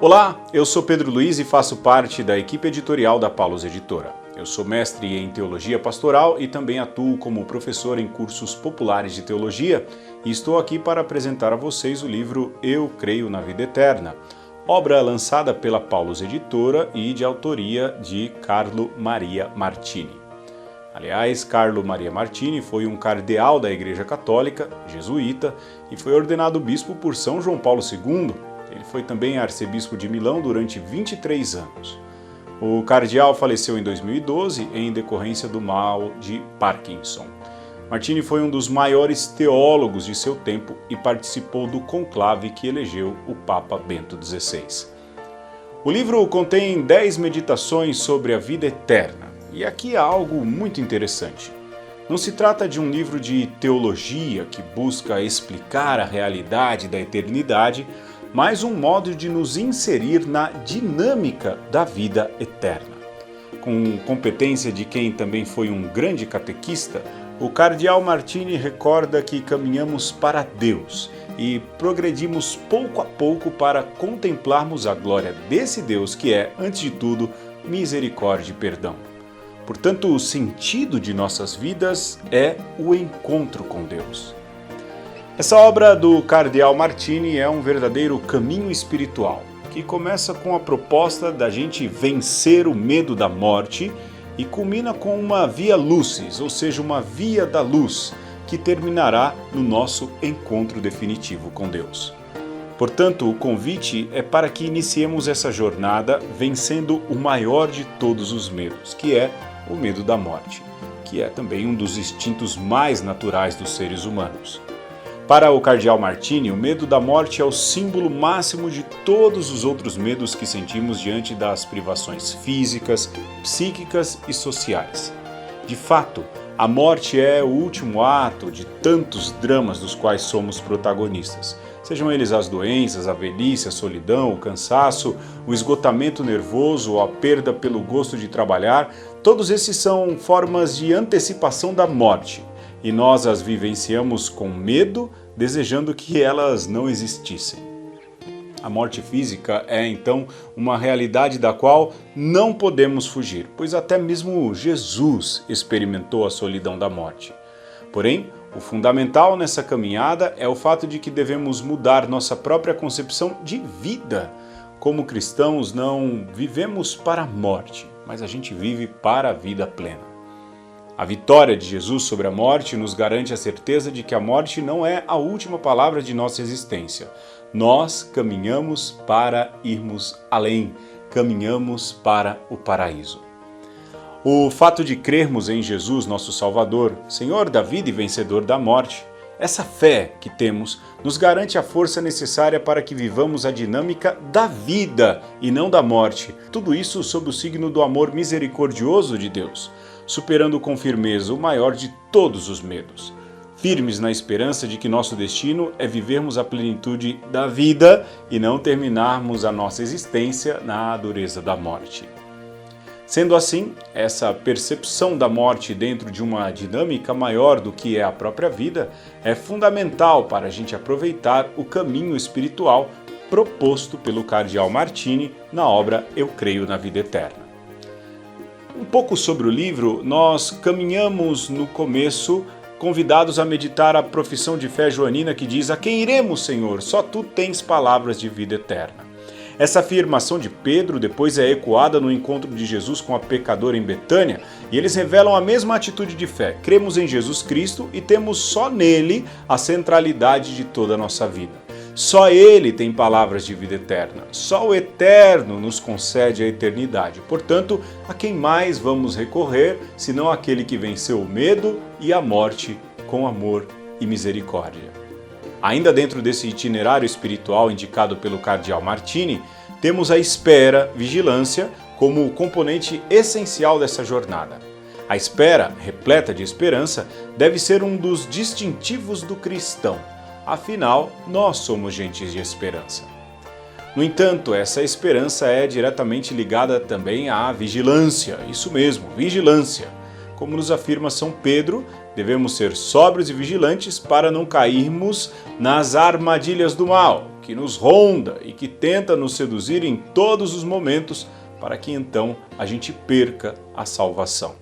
Olá, eu sou Pedro Luiz e faço parte da equipe editorial da Paulus Editora. Eu sou mestre em Teologia Pastoral e também atuo como professor em cursos populares de teologia e estou aqui para apresentar a vocês o livro Eu Creio na Vida Eterna, obra lançada pela Paulus Editora e de autoria de Carlo Maria Martini. Aliás, Carlo Maria Martini foi um cardeal da Igreja Católica, jesuíta, e foi ordenado bispo por São João Paulo II. Ele foi também arcebispo de Milão durante 23 anos. O cardeal faleceu em 2012 em decorrência do mal de Parkinson. Martini foi um dos maiores teólogos de seu tempo e participou do conclave que elegeu o Papa Bento XVI. O livro contém 10 meditações sobre a vida eterna, e aqui há algo muito interessante. Não se trata de um livro de teologia que busca explicar a realidade da eternidade, mas um modo de nos inserir na dinâmica da vida eterna. Com competência de quem também foi um grande catequista, o cardeal Martini recorda que caminhamos para Deus e progredimos pouco a pouco para contemplarmos a glória desse Deus que é, antes de tudo, misericórdia e perdão. Portanto, o sentido de nossas vidas é o encontro com Deus. Essa obra do cardeal Martini é um verdadeiro caminho espiritual, que começa com a proposta da gente vencer o medo da morte e culmina com uma via lucis, ou seja, uma via da luz, que terminará no nosso encontro definitivo com Deus. Portanto, o convite é para que iniciemos essa jornada vencendo o maior de todos os medos, que é o medo da morte, que é também um dos instintos mais naturais dos seres humanos. Para o cardeal Martini, o medo da morte é o símbolo máximo de todos os outros medos que sentimos diante das privações físicas, psíquicas e sociais. De fato, a morte é o último ato de tantos dramas dos quais somos protagonistas. Sejam eles as doenças, a velhice, a solidão, o cansaço, o esgotamento nervoso ou a perda pelo gosto de trabalhar, todos esses são formas de antecipação da morte. E nós as vivenciamos com medo, desejando que elas não existissem. A morte física é, então, uma realidade da qual não podemos fugir, pois até mesmo Jesus experimentou a solidão da morte. Porém, o fundamental nessa caminhada é o fato de que devemos mudar nossa própria concepção de vida. Como cristãos, não vivemos para a morte, mas a gente vive para a vida plena. A vitória de Jesus sobre a morte nos garante a certeza de que a morte não é a última palavra de nossa existência. Nós caminhamos para irmos além, caminhamos para o paraíso. O fato de crermos em Jesus, nosso Salvador, Senhor da vida e vencedor da morte, essa fé que temos nos garante a força necessária para que vivamos a dinâmica da vida e não da morte. Tudo isso sob o signo do amor misericordioso de Deus, superando com firmeza o maior de todos os medos. Firmes na esperança de que nosso destino é vivermos a plenitude da vida e não terminarmos a nossa existência na dureza da morte. Sendo assim, essa percepção da morte dentro de uma dinâmica maior do que é a própria vida é fundamental para a gente aproveitar o caminho espiritual proposto pelo cardeal Martini na obra Eu Creio na Vida Eterna. Um pouco sobre o livro, nós caminhamos no começo convidados a meditar a profissão de fé joanina que diz: "A quem iremos, Senhor? Só Tu tens palavras de vida eterna." Essa afirmação de Pedro depois é ecoada no encontro de Jesus com a pecadora em Betânia, e eles revelam a mesma atitude de fé. Cremos em Jesus Cristo e temos só nele a centralidade de toda a nossa vida. Só Ele tem palavras de vida eterna. Só o Eterno nos concede a eternidade. Portanto, a quem mais vamos recorrer, senão aquele que venceu o medo e a morte com amor e misericórdia? Ainda dentro desse itinerário espiritual indicado pelo cardeal Martini, temos a espera, vigilância, como o componente essencial dessa jornada. A espera, repleta de esperança, deve ser um dos distintivos do cristão. Afinal, nós somos gentes de esperança. No entanto, essa esperança é diretamente ligada também à vigilância. Isso mesmo, vigilância. Como nos afirma São Pedro, devemos ser sóbrios e vigilantes para não cairmos nas armadilhas do mal, que nos ronda e que tenta nos seduzir em todos os momentos para que então a gente perca a salvação.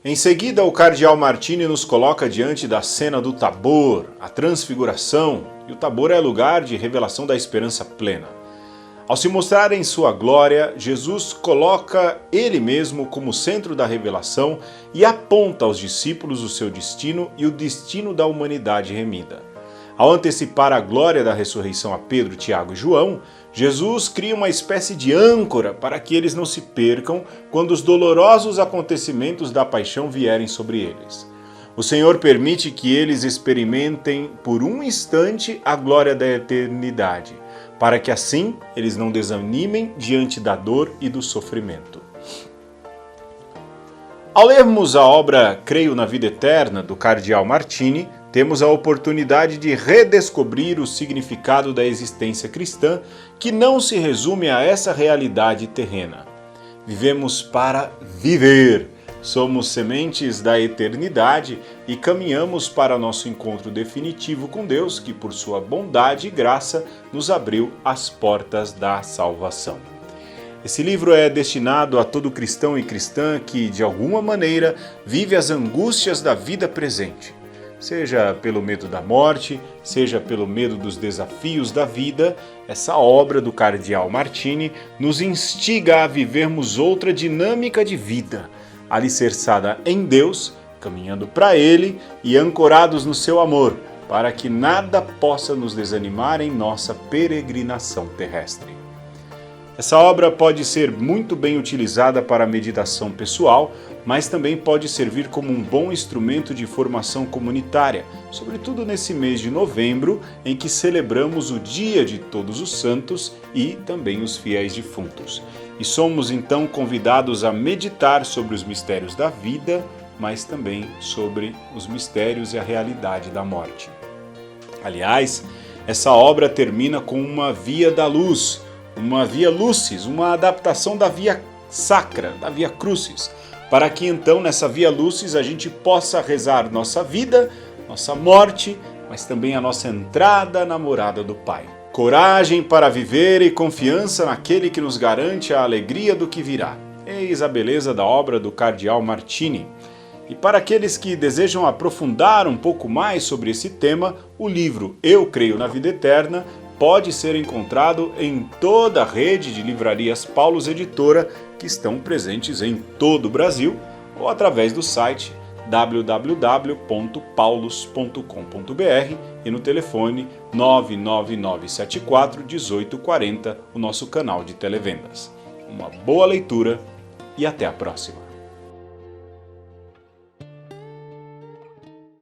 Em seguida, o cardeal Martini nos coloca diante da cena do Tabor, a transfiguração, e o Tabor é lugar de revelação da esperança plena. Ao se mostrar em sua glória, Jesus coloca ele mesmo como centro da revelação e aponta aos discípulos o seu destino e o destino da humanidade remida. Ao antecipar a glória da ressurreição a Pedro, Tiago e João, Jesus cria uma espécie de âncora para que eles não se percam quando os dolorosos acontecimentos da paixão vierem sobre eles. O Senhor permite que eles experimentem por um instante a glória da eternidade, para que assim eles não desanimem diante da dor e do sofrimento. Ao lermos a obra Creio na Vida Eterna, do cardeal Martini, temos a oportunidade de redescobrir o significado da existência cristã, que não se resume a essa realidade terrena. Vivemos para viver. Somos sementes da eternidade e caminhamos para nosso encontro definitivo com Deus, que por sua bondade e graça nos abriu as portas da salvação. Esse livro é destinado a todo cristão e cristã que, de alguma maneira, vive as angústias da vida presente. Seja pelo medo da morte, seja pelo medo dos desafios da vida, essa obra do cardeal Martini nos instiga a vivermos outra dinâmica de vida, alicerçada em Deus, caminhando para Ele e ancorados no seu amor, para que nada possa nos desanimar em nossa peregrinação terrestre. Essa obra pode ser muito bem utilizada para a meditação pessoal, mas também pode servir como um bom instrumento de formação comunitária, sobretudo nesse mês de novembro, em que celebramos o Dia de Todos os Santos e também os fiéis defuntos. E somos então convidados a meditar sobre os mistérios da vida, mas também sobre os mistérios e a realidade da morte. Aliás, essa obra termina com uma via da luz, uma via lucis, uma adaptação da via sacra, da via crucis, para que então nessa via lucis a gente possa rezar nossa vida, nossa morte, mas também a nossa entrada na morada do Pai. Coragem para viver e confiança naquele que nos garante a alegria do que virá. Eis a beleza da obra do cardeal Martini. E para aqueles que desejam aprofundar um pouco mais sobre esse tema, o livro Eu Creio na Vida Eterna pode ser encontrado em toda a rede de livrarias Paulus Editora que estão presentes em todo o Brasil ou através do site www.paulus.com.br e no telefone 99974 1840, o nosso canal de televendas. Uma boa leitura e até a próxima!